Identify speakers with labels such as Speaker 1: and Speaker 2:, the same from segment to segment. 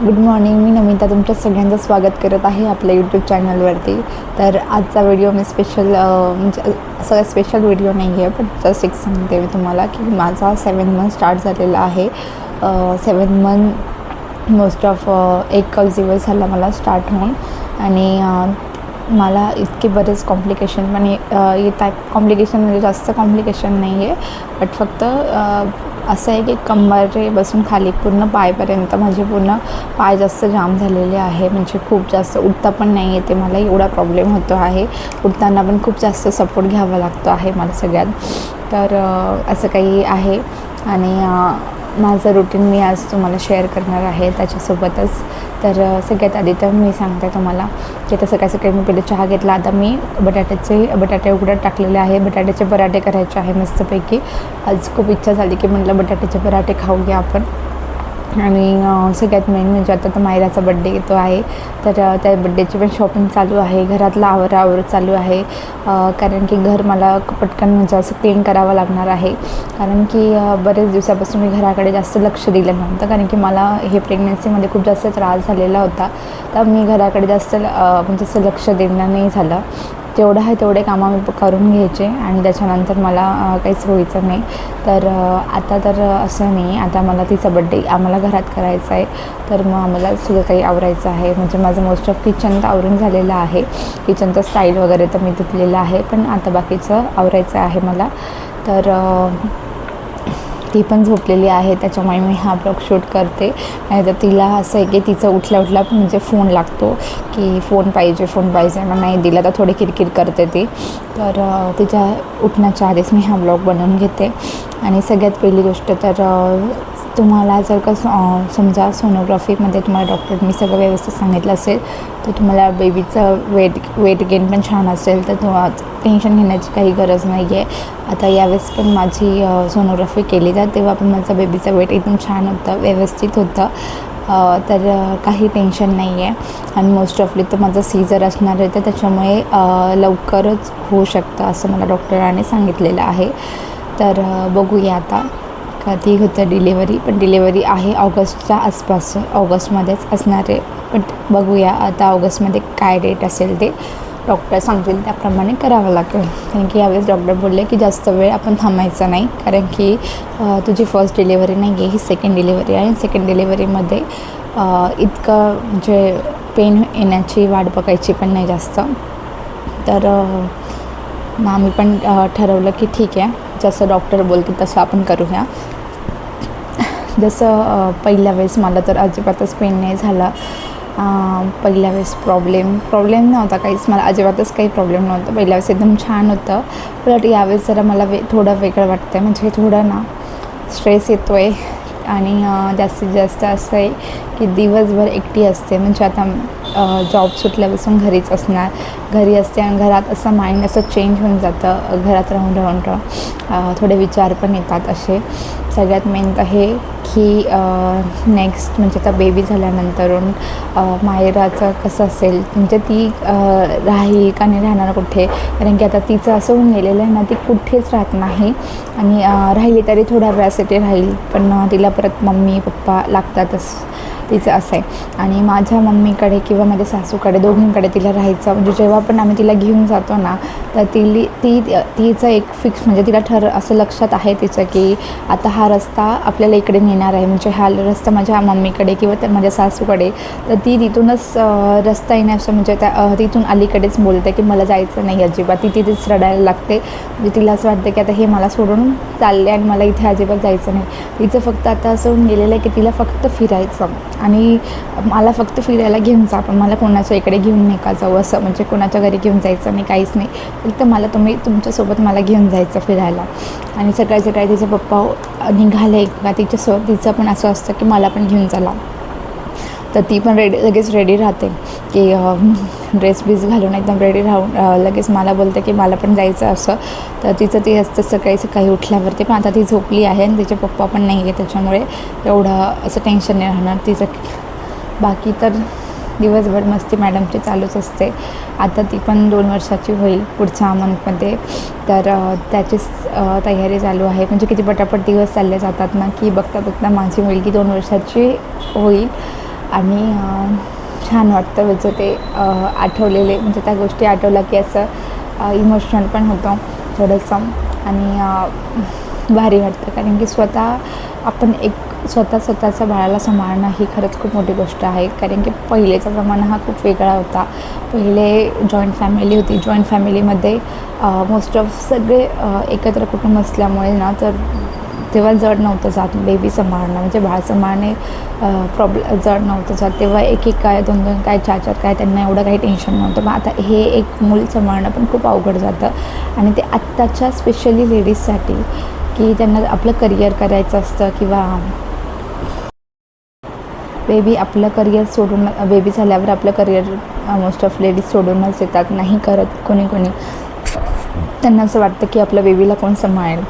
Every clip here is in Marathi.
Speaker 1: Good morning. मी नमिता तुमच्या सगळ्यांचं स्वागत करत आहे आपल्या यूट्यूब चॅनलवरती. तर आजचा व्हिडिओ मी स्पेशल म्हणजे असं स्पेशल व्हिडिओ नाही आहे, पण जस्ट एक सांगते मी तुम्हाला की माझा 7 मंथ स्टार्ट झालेला आहे. 7 मंथ मोस्ट ऑफ 1 दिवस झाला मला स्टार्ट होऊन. आणि मला इतके बरेच कॉम्प्लिकेशन पण येत आहेत. कॉम्प्लिकेशन म्हणजे जास्त कॉम्प्लिकेशन नाही आहे, बट फक्त असं आहे की कंबरेपासून खाली पूर्ण पायपर्यंत माझे पूर्ण पाय जास्त जाम झालेले आहे. म्हणजे खूप जास्त उठता पण नाही येते मला, एवढा प्रॉब्लेम होतो आहे. उठताना पण खूप जास्त सपोर्ट घ्यावा लागतो आहे मला सगळ्यात. तर असं काही आहे. आणि माझं रुटीन मी आज तुम्हाला शेअर करणार आहे त्याच्यासोबतच. तर सगळ्यात आधी तर मी सांगते तुम्हाला की आता सकाळी मी पहिले चहा घेतला. आता मी बटाटे उकडत टाकलेले आहे. बटाट्याचे पराठे करायचे आहे मस्तपैकी. आज खूप इच्छा झाली की म्हटलं बटाट्याचे पराठे खाऊया आपण. आणि सगळ्यात मेन म्हणजे आता तर मायराचा बड्डे येतो आहे, तर त्या बड्डेची पण शॉपिंग चालू आहे. घरातला आवर चालू आहे, कारण की घर मला पटकन म्हणजे असं क्लीन करावं लागणार आहे. कारण की बरेच दिवसापासून मी घराकडे जास्त लक्ष दिलं नव्हतं, कारण की मला हे प्रेग्नन्सीमध्ये खूप जास्त त्रास झालेला होता. तर मी घराकडे जास्त म्हणजे असं लक्ष देणं नाही झालं. जेवढं आहे तेवढे कामं मी करून घ्यायचे आणि त्याच्यानंतर मला काहीच व्हायचं नाही. तर आता तर असं नाही, आता मला तिचा बड्डे आम्हाला घरात करायचा आहे. तर मग आम्हाला सगळं काही आवरायचं आहे. म्हणजे माझं मोस्ट ऑफ किचन तर आवरून झालेलं आहे. किचनचं स्टाईल वगैरे तर मी धुतलेलं आहे, पण आता बाकीचं आवरायचं आहे मला. तर ती पण झोपलेली आहे, त्याच्यामुळे मी हा ब्लॉग शूट करते. नाही तर तिला असं आहे की तिचं उठल्या म्हणजे फोन लागतो, की फोन पाहिजे. मग नाही दिला तर थोडी किरकिर करते ती. तर तिच्या उठण्याच्या आधीच मी हा ब्लॉग बनवून घेते. आणि सगळ्यात पहिली गोष्ट तर तुम्हाला जर का समजा सोनोग्राफीमध्ये तुम्हाला डॉक्टरनी सगळं व्यवस्थित सांगितलं असेल, तर तुम्हाला बेबीचं वेट गेन पण छान असेल, तर टेन्शन घेण्याची काही गरज नाही आहे. आता यावेळेस पण माझी सोनोग्राफी केली तर तेव्हा पण माझा बेबीचं वेट एकदम छान होतं, व्यवस्थित होतं. तर काही टेन्शन नाही आहे. आणि मोस्ट ऑफली तर माझं सीझर असणार आहे, तर त्याच्यामुळे लवकरच होऊ शकतं असं मला डॉक्टरांनी सांगितलेलं आहे. तर बघूया आता कधी होतं डिलेवरी. पण डिलेवरी आहे ऑगस्टच्या आसपास, ऑगस्टमध्येच असणार आहे. पण बघूया आता ऑगस्टमध्ये काय डेट असेल ते डॉक्टर सांगतील त्याप्रमाणे करावं लागेल. कारण की यावेळेस डॉक्टर बोलले की जास्त वेळ आपण थांबायचं नाही, कारण की तुझी फर्स्ट डिलेवरी नाही आहे, ही सेकंड डिलेवरी आहे. सेकंड डिलेवरीमध्ये इतकं म्हणजे पेन येण्याची वाट बघायची पण नाही जास्त. तर मग आम्ही पण ठरवलं की ठीक आहे, जसं डॉक्टर बोलतील तसं आपण करूया. जसं पहिल्या वेळेस मला तर अजिबातच पेन नाही झाला. पहिल्या वेळेस प्रॉब्लेम नव्हता काहीच, मला अजिबातच काही प्रॉब्लेम नव्हता. पहिल्या वेळेस एकदम छान होतं. बट यावेळेस जरा मला थोडं वेगळं वाटतं आहे. म्हणजे थोडं ना स्ट्रेस येतो आहे. आणि जास्तीत जास्त असं आहे की दिवसभर एकटी असते. म्हणजे आता जॉब सुटल्यापासून घरीच घरी असते आणि घरात असं माइंड असं चेंज होऊन जातं. घरात राहून थोडे विचार पण येतात असे. सगळ्यात मेन तर हे की नेक्स्ट म्हणजे आता बेबी झाल्यानंतरून मायराचं कसं असेल, म्हणजे ती राहील का नाही राहणार कुठे. कारण की आता तिचं असं होऊन गेलेलं आहे ना, ती कुठेच राहत नाही. आणि राहिली तरी थोड्या वेळासाठी राहील, पण तिला परत मम्मी पप्पा लागतातच, तिचं असं आहे. आणि माझ्या मम्मीकडे किंवा माझ्या सासूकडे दोघींकडे तिला राहायचं. म्हणजे जेव्हा पण आम्ही तिला घेऊन जातो ना, तर तिचं एक फिक्स म्हणजे तिला असं लक्षात आहे तिचं की आता हा रस्ता आपल्याला इकडे नेणार आहे. म्हणजे हा रस्ता माझ्या मम्मीकडे किंवा माझ्या सासूकडे, तर ती तिथूनच रस्ता येण्याचं म्हणजे तिथून अलीकडेच बोलते की मला जायचं नाही अजिबात. ती तिथेच रडायला लागते. म्हणजे तिला असं वाटतं की आता हे मला सोडून चालले आणि मला इथे अजिबात जायचं नाही. तिचं फक्त आता असं होऊन गेलेलं आहे की तिला फक्त फिरायचं आणि मला फक्त फिरायला घेऊन जा, पण मला कोणाच्या इकडे घेऊन नाही का जाऊ, असं म्हणजे कोणाच्या घरी घेऊन जायचं नाही, काहीच नाही. फक्त तुम्ही तुमच्यासोबत मला घेऊन जायचं फिरायला. आणि सकाळी तिचे पप्पा निघाले का तिचं पण असं असतं की मला पण घेऊन चला. तर ती पण लगेच रेडी राहते की ड्रेस घालून एकदम रेडी राहून लगेच मला बोलते की मला पण जायचं असं. तर तिचं ते असतं सकाळी उठल्यावरती. पण आता ती झोपली आहे आणि तिचे पप्पा पण नाही आहे, त्याच्यामुळे एवढं असं टेन्शन नाही राहणार तिचं. बाकी तर दिवसभर मस्ती मॅडमची चालूच असते. आता ती पण 2 वर्षाची होईल पुढच्या मंथमध्ये. तर त्याचीच तयारी चालू आहे. म्हणजे किती पटापट दिवस चालले जातात ना, की बघता माझी मुलगी 2 वर्षाची होईल. आणि छान वाटतं म्हणजे ते आठवलेले म्हणजे त्या गोष्टी आठवल्या की असं इमोशनल पण होतं थोडंसं आणि भारी वाटतं. कारण की आपण स्वतःच्या बाळाला सांभाळणं ही खरंच खूप मोठी गोष्ट आहे. कारण की पहिलेचा जमाना हा खूप वेगळा होता. पहिले जॉईंट फॅमिली होती. जॉईंट फॅमिलीमध्ये मोस्ट ऑफ सगळे एकत्र कुटुंब असल्यामुळे ना तर तेव्हा जड नव्हतं जात बेबी सांभाळणं म्हणजे बाळ सांभाळणे जड नव्हतं जात. तेव्हा एक काय 2 काय 4 काय त्यांना एवढं काही टेन्शन नव्हतं. मग आता हे एक मूल सांभाळणं पण खूप अवघड जातं आणि ते आत्ताच्या स्पेशली लेडीजसाठी की त्यांना आपलं करिअर करायचं असतं किंवा बेबी झाल्यावर आपलं करिअर मोस्ट ऑफ लेडीज सोडूनच येतात. नाही करत कोणी त्यांना असं वाटतं की आपल्या बेबीला कोण सांभाळेल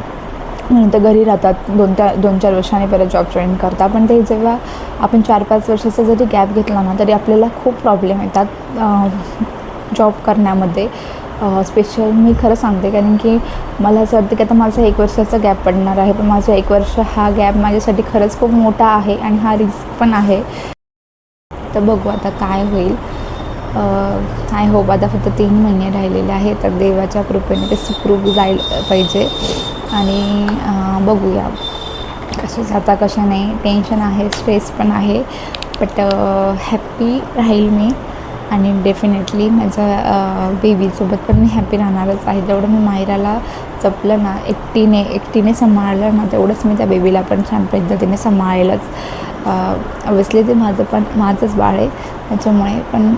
Speaker 1: म्हणून तर घरी राहतात. 2-4 वर्षांनी परत जॉब जॉईन करतात. पण ते जेव्हा आपण 4-5 वर्षाचा जरी गॅप घेतला ना तरी आपल्याला खूप प्रॉब्लेम येतात जॉब करण्यामध्ये. स्पेशल मी खरं सांगते कारण की मला असं वाटतं की आता माझा 1 वर्षाचा गॅप पडणार आहे. पण माझा 1 वर्ष हा गॅप माझ्यासाठी खरंच खूप मोठा आहे आणि हा रिस्क पण आहे. तर बघू आता काय होईल. आय होप आता फक्त 3 महिने राहिलेले आहे तर देवाच्या कृपेने ते सुखरूप जायला पाहिजे आणि बघूया कसं जाता कसं नाही. टेन्शन आहे, स्ट्रेस पण आहे, बट हॅप्पी राहील मी आणि डेफिनेटली माझ्या बेबीसोबत पण मी हॅप्पी राहणारच आहे. जेवढं मी मायराला जपलं ना एकटीने सांभाळलं ना तेवढंच मी त्या बेबीला पण छान पद्धतीने सांभाळेलच. ऑब्वियसली ते माझंच बाळ आहे त्याच्यामुळे पण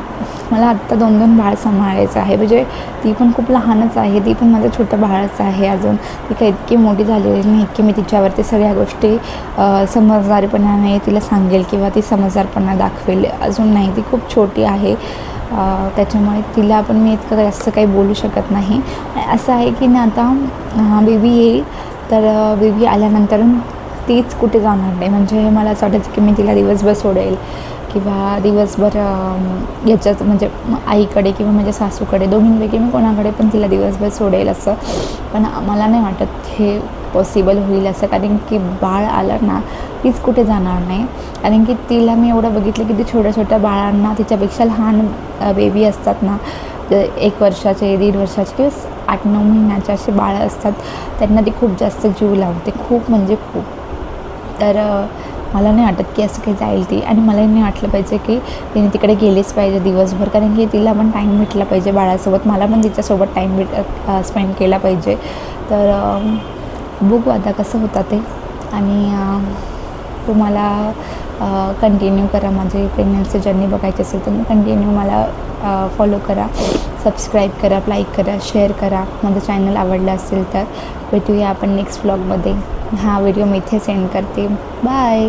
Speaker 1: मला आत्ता 2 बाळ सांभाळायचं आहे. म्हणजे ती पण खूप लहानच आहे, ती पण माझं छोटं बाळच आहे अजून. ती काही इतकी मोठी झालेली नाही की मी तिच्यावरती सगळ्या गोष्टी समजदारपणाने तिला सांगेल किंवा ती समजदारपणा दाखवेल. अजून नाही, ती खूप छोटी आहे त्याच्यामुळे तिला पण मी इतकं जास्त काही बोलू शकत नाही. असं आहे की ना आता बेबी येईल तर बेबी आल्यानंतर तीच कुठे जाणार नाही. म्हणजे मला असं वाटायचं की मी तिला दिवसभर सोडेल किंवा दिवसभर याच्यात म्हणजे आईकडे किंवा माझ्या सासूकडे दोघींपैकी मी कोणाकडे पण तिला दिवसभर सोडेल असं. पण मला नाही वाटत हे पॉसिबल होईल असं. कारण की बाळ आलं ना तीच कुठे जाणार नाही. कारण की तिला मी एवढं बघितलं की ती छोट्या बाळांना तिच्यापेक्षा लहान बेबी असतात ना 1 वर्षाचे 1.5 वर्षाचे किंवा 8-9 महिन्याचे असे बाळं असतात त्यांना ती खूप जास्त जीव लावते, खूप म्हणजे खूप. तर मला नाही वाटत की असं काही जाईल ती आणि मलाही नाही वाटलं पाहिजे की तिने तिकडे गेलीच पाहिजे दिवसभर. कारण की तिला पण टाईम भेटला पाहिजे बाळासोबत, मला पण तिच्यासोबत टाईम स्पेंड केला पाहिजे. तर बघू आता कसं होतं ते. आणि तुम्हाला कंटिन्यू करा माझी प्रेग्नन्सी जर्नी बघायची असेल तर मग कंटिन्यू मला फॉलो करा, सबस्क्राईब करा, लाईक करा, शेअर करा. माझं चॅनल आवडलं असेल तर भेटूया आपण नेक्स्ट व्लॉगमध्ये. हा व्हिडिओ मी इथे सेंड करते. बाय.